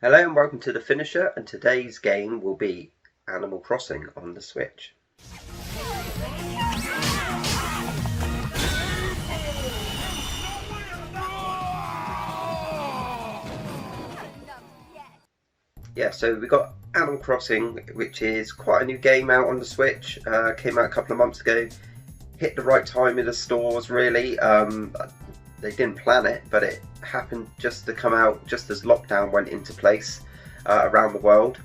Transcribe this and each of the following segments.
Hello and welcome to The Finisher, and today's game will be Animal Crossing on the Switch. Yeah, so we got Animal Crossing, which is quite a new game out on the Switch. Came out a couple of months ago. Hit the right time in the stores, really. They didn't plan it, but it happened just to come out just as lockdown went into place around the world.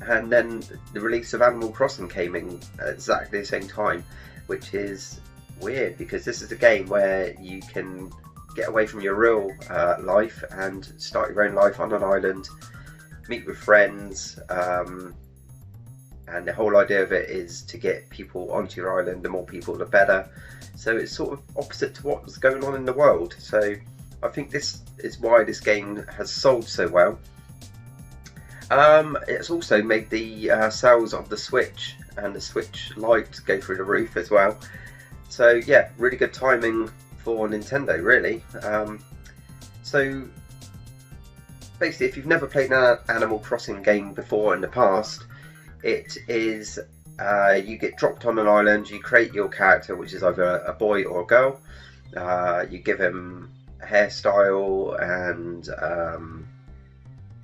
And then the release of Animal Crossing came in at exactly the same time, which is weird because this is a game where you can get away from your real life and start your own life on an island, meet with friends, and the whole idea of it is to get people onto your island. The more people, the better. So it's sort of opposite to what's going on in the world. So I think this is why this game has sold so well. It's also made the sales of the Switch and the Switch Lite go through the roof as well. So yeah, really good timing for Nintendo, really. So basically, if you've never played an Animal Crossing game before in the past, it is you get dropped on an island, you create your character, which is either a boy or a girl. You give him a hairstyle and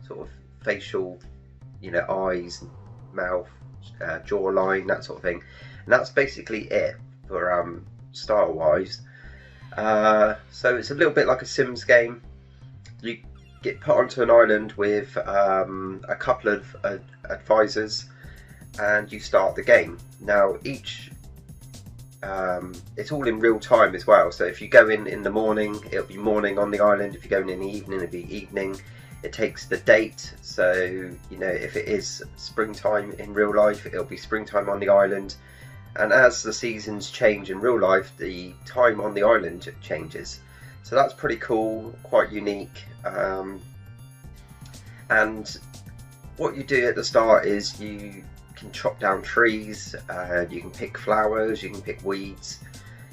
sort of facial, eyes, mouth, jawline, that sort of thing. And that's basically it for style wise. So it's a little bit like a Sims game. You get put onto an island with a couple of advisors, and you start the game. Now it's all in real time as well, so if you go in the morning, it'll be morning on the island. If you go in the evening, it'll be evening. It takes the date, so if it is springtime in real life, it'll be springtime on the island. And as the seasons change in real life, the time on the island changes. So that's pretty cool, quite unique. And what you do at the start is you can chop down trees, you can pick flowers, you can pick weeds,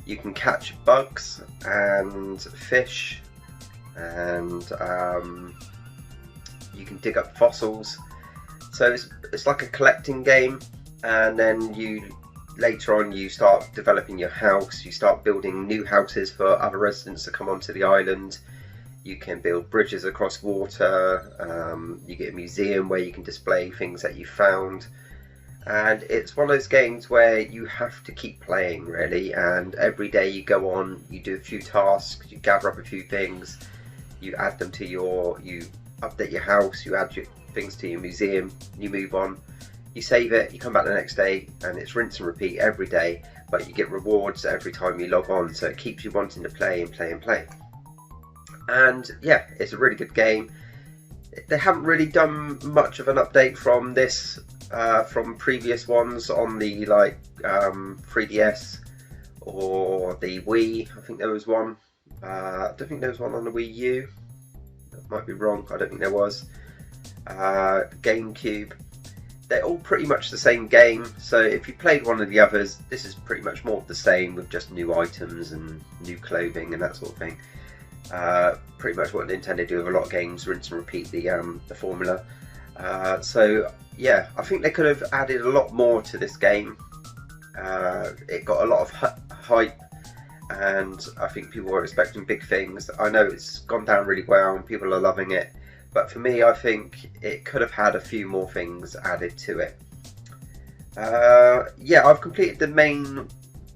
you can catch bugs and fish, and you can dig up fossils. So it's like a collecting game. And then later on you start developing your house, you start building new houses for other residents to come onto the island. You can build bridges across water, you get a museum where you can display things that you found. And it's one of those games where you have to keep playing, really, and every day you go on, you do a few tasks, you gather up a few things, you add them to you update your house, you add things to your museum, you move on, you save it, you come back the next day, and it's rinse and repeat every day, but you get rewards every time you log on, so it keeps you wanting to play and play and play. And yeah, it's a really good game. They haven't really done much of an update from this, from previous ones on the 3DS or the Wii. I think there was one. I don't think there was one on the Wii U. That might be wrong. I don't think there was. GameCube. They're all pretty much the same game. So if you played one of the others, this is pretty much more of the same with just new items and new clothing and that sort of thing. Pretty much what Nintendo do with a lot of games, rinse and repeat the formula. So yeah, I think they could have added a lot more to this game. It got a lot of hype, and I think people were expecting big things. I know it's gone down really well and people are loving it, but for me, I think it could have had a few more things added to it. Yeah, I've completed the main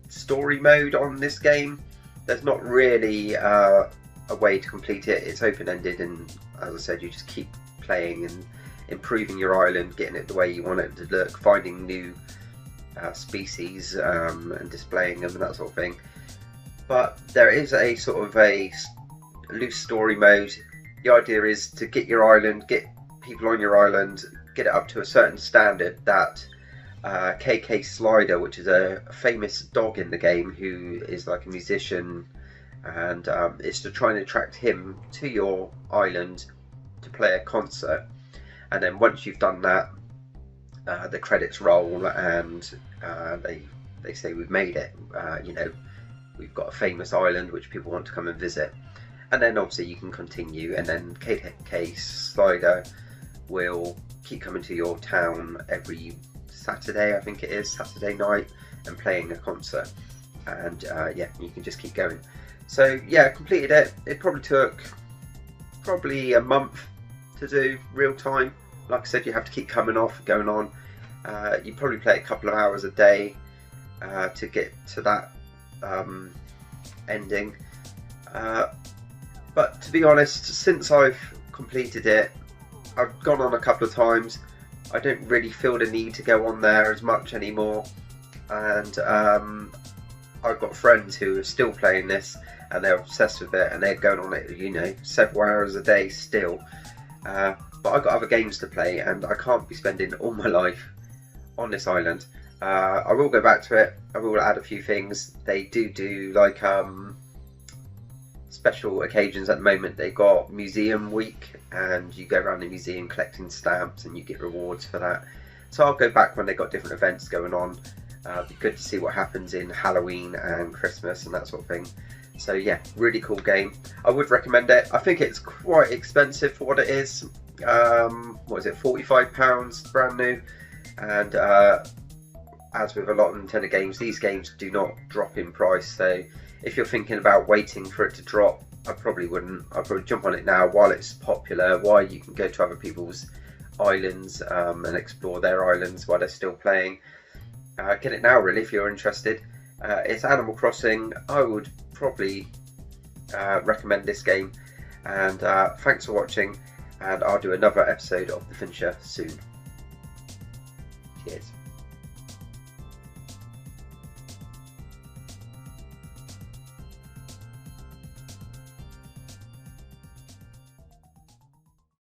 story mode on this game. There's not really a way to complete it. It's open-ended, and as I said, you just keep playing and improving your island, getting it the way you want it to look, finding new species and displaying them and that sort of thing. But there is a sort of a loose story mode. The idea is to get your island, get people on your island, get it up to a certain standard that KK Slider, which is a famous dog in the game who is like a musician, and it's to try and attract him to your island to play a concert. And then once you've done that, the credits roll, and they say we've made it. We've got a famous island which people want to come and visit. And then obviously you can continue, and then KK Slider will keep coming to your town every Saturday, I think it is, Saturday night, and playing a concert. And yeah, you can just keep going. So yeah, I completed it. It probably took a month to do real time. Like I said, you have to keep coming off, going on. You probably play a couple of hours a day to get to that ending. But to be honest, since I've completed it, I've gone on a couple of times. I don't really feel the need to go on there as much anymore. And I've got friends who are still playing this and they're obsessed with it, and they're going on it, you know, several hours a day still. But I've got other games to play, and I can't be spending all my life on this island. I will go back to it. I will add a few things. They do like special occasions at the moment. They've got museum week, and you go around the museum collecting stamps and you get rewards for that. So I'll go back when they've got different events going on. It'd be good to see what happens in Halloween and Christmas and that sort of thing. So yeah, really cool game. I would recommend it. I think it's quite expensive for what it is. What is it, £45 brand new? And as with a lot of Nintendo games, these games do not drop in price. So if you're thinking about waiting for it to drop, I probably wouldn't. I'd probably jump on it now while it's popular, while you can go to other people's islands and explore their islands while they're still playing. Get it now, really, if you're interested. It's Animal Crossing. I would probably recommend this game. And thanks for watching, and I'll do another episode of The Fincher soon. Cheers.